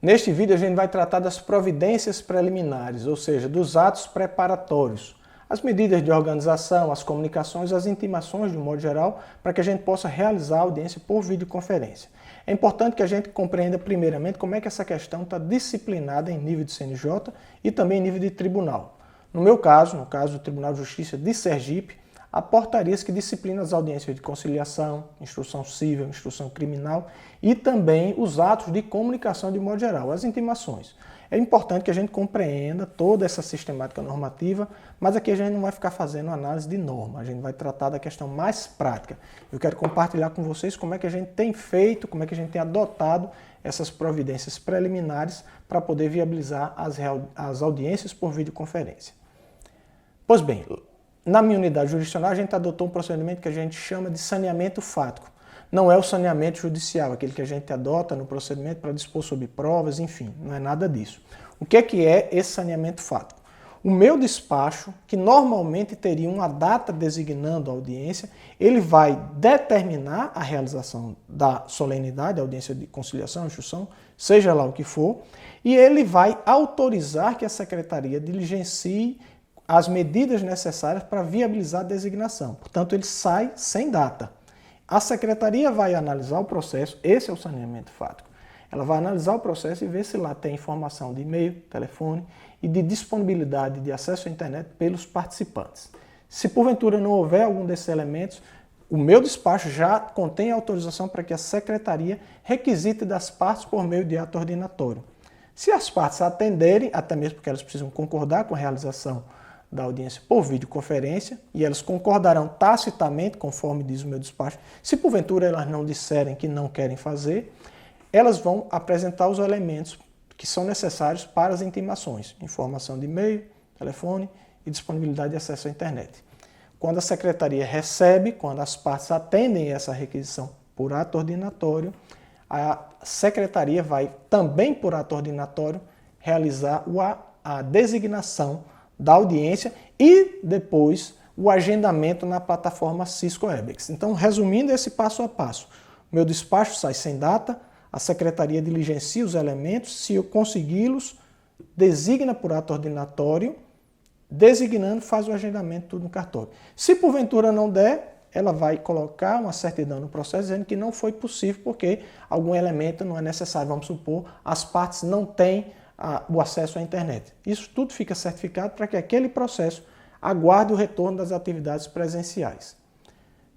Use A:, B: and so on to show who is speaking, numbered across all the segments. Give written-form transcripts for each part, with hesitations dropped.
A: Neste vídeo a gente vai tratar das providências preliminares, ou seja, dos atos preparatórios, as medidas de organização, as comunicações, as intimações de um modo geral, para que a gente possa realizar a audiência por videoconferência. É importante que a gente compreenda primeiramente como é que essa questão está disciplinada em nível de CNJ e também em nível de tribunal. No meu caso, no caso do Tribunal de Justiça de Sergipe, há portarias que disciplinam as audiências de conciliação, instrução civil, instrução criminal e também os atos de comunicação de modo geral, as intimações. É importante que a gente compreenda toda essa sistemática normativa, mas aqui a gente não vai ficar fazendo análise de norma, a gente vai tratar da questão mais prática. Eu quero compartilhar com vocês como é que a gente tem feito, como é que a gente tem adotado essas providências preliminares para poder viabilizar as audiências por videoconferência. Pois bem, na minha unidade jurisdicional, a gente adotou um procedimento que a gente chama de saneamento fático. Não é o saneamento judicial, aquele que a gente adota no procedimento para dispor sobre provas, enfim, não é nada disso. O que é esse saneamento fático? O meu despacho, que normalmente teria uma data designando a audiência, ele vai determinar a realização da solenidade, a audiência de conciliação, instrução, seja lá o que for, e ele vai autorizar que a secretaria diligencie as medidas necessárias para viabilizar a designação. Portanto, ele sai sem data. A secretaria vai analisar o processo, esse é o saneamento fático. Ela vai analisar o processo e ver se lá tem informação de e-mail, telefone e de disponibilidade de acesso à internet pelos participantes. Se porventura não houver algum desses elementos, o meu despacho já contém autorização para que a secretaria requisite das partes por meio de ato ordinatório. Se as partes atenderem, até mesmo porque elas precisam concordar com a realização da audiência por videoconferência, e elas concordarão tacitamente, conforme diz o meu despacho. Se porventura elas não disserem que não querem fazer, elas vão apresentar os elementos que são necessários para as intimações, informação de e-mail, telefone e disponibilidade de acesso à internet. Quando a secretaria recebe, quando as partes atendem essa requisição por ato ordinatório, a secretaria vai também por ato ordinatório realizar a designação da audiência e depois o agendamento na plataforma Cisco Webex. Então, resumindo esse passo a passo, o meu despacho sai sem data, a secretaria diligencia os elementos, se eu consegui-los, designa por ato ordinatório, designando, faz o agendamento tudo no cartório. Se porventura não der, ela vai colocar uma certidão no processo dizendo que não foi possível porque algum elemento não é necessário. Vamos supor, as partes não têm o acesso à internet. Isso tudo fica certificado para que aquele processo aguarde o retorno das atividades presenciais.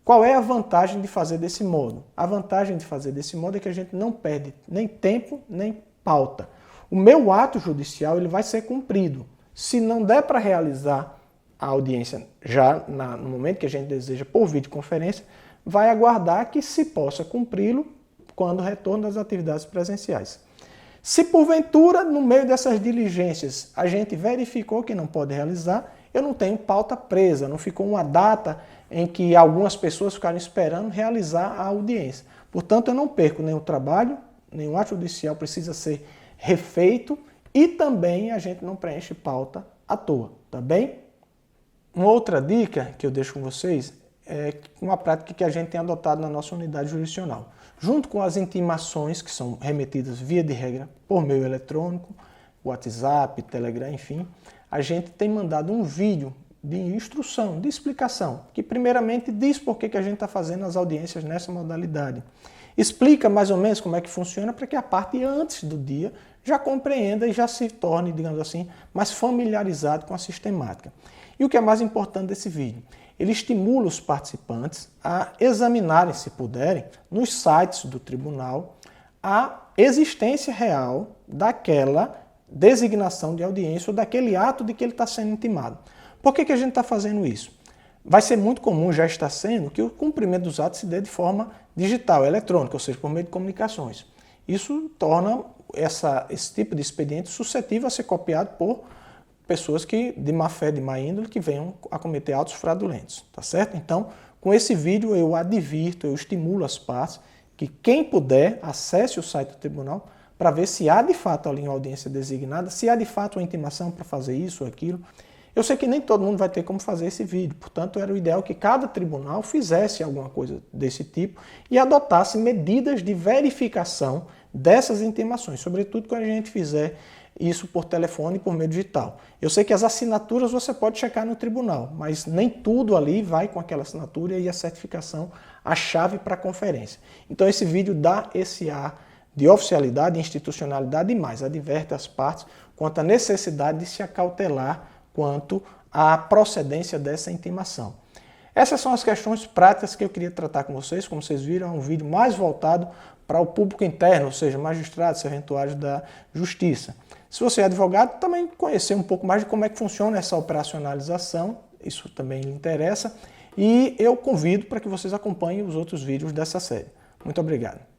A: Qual é a vantagem de fazer desse modo? A vantagem de fazer desse modo é que a gente não perde nem tempo, nem pauta. O meu ato judicial ele vai ser cumprido. Se não der para realizar a audiência já no momento que a gente deseja por videoconferência, vai aguardar que se possa cumpri-lo quando o retorno das atividades presenciais. Se porventura, no meio dessas diligências, a gente verificou que não pode realizar, eu não tenho pauta presa, não ficou uma data em que algumas pessoas ficaram esperando realizar a audiência. Portanto, eu não perco nenhum trabalho, nenhum ato judicial precisa ser refeito e também a gente não preenche pauta à toa, tá bem? Uma outra dica que eu deixo com vocês é uma prática que a gente tem adotado na nossa unidade jurisdicional. Junto com as intimações, que são remetidas via de regra por meio eletrônico, WhatsApp, Telegram, enfim, a gente tem mandado um vídeo de instrução, de explicação, que primeiramente diz por que a gente está fazendo as audiências nessa modalidade. Explica mais ou menos como é que funciona para que a parte antes do dia já compreenda e já se torne, digamos assim, mais familiarizado com a sistemática. E o que é mais importante desse vídeo? Ele estimula os participantes a examinarem, se puderem, nos sites do tribunal, a existência real daquela designação de audiência ou daquele ato de que ele está sendo intimado. Por que a gente está fazendo isso? Vai ser muito comum, já está sendo, que o cumprimento dos atos se dê de forma digital, eletrônica, ou seja, por meio de comunicações. Isso torna esse tipo de expediente suscetível a ser copiado por pessoas que, de má fé, de má índole, que venham a cometer atos fraudulentos, tá certo? Então, com esse vídeo eu advirto, eu estimulo as partes que quem puder acesse o site do tribunal para ver se há de fato ali uma audiência designada, se há de fato uma intimação para fazer isso ou aquilo. Eu sei que nem todo mundo vai ter como fazer esse vídeo, portanto era o ideal que cada tribunal fizesse alguma coisa desse tipo e adotasse medidas de verificação dessas intimações, sobretudo quando a gente fizer isso por telefone e por meio digital. Eu sei que as assinaturas você pode checar no tribunal, mas nem tudo ali vai com aquela assinatura e a certificação, a chave para a conferência. Então esse vídeo dá esse ar de oficialidade, institucionalidade e mais, adverte as partes quanto à necessidade de se acautelar quanto à procedência dessa intimação. Essas são as questões práticas que eu queria tratar com vocês. Como vocês viram, é um vídeo mais voltado para o público interno, ou seja, magistrados, serventuários da Justiça. Se você é advogado, também conhecer um pouco mais de como é que funciona essa operacionalização, isso também lhe interessa, e eu convido para que vocês acompanhem os outros vídeos dessa série. Muito obrigado.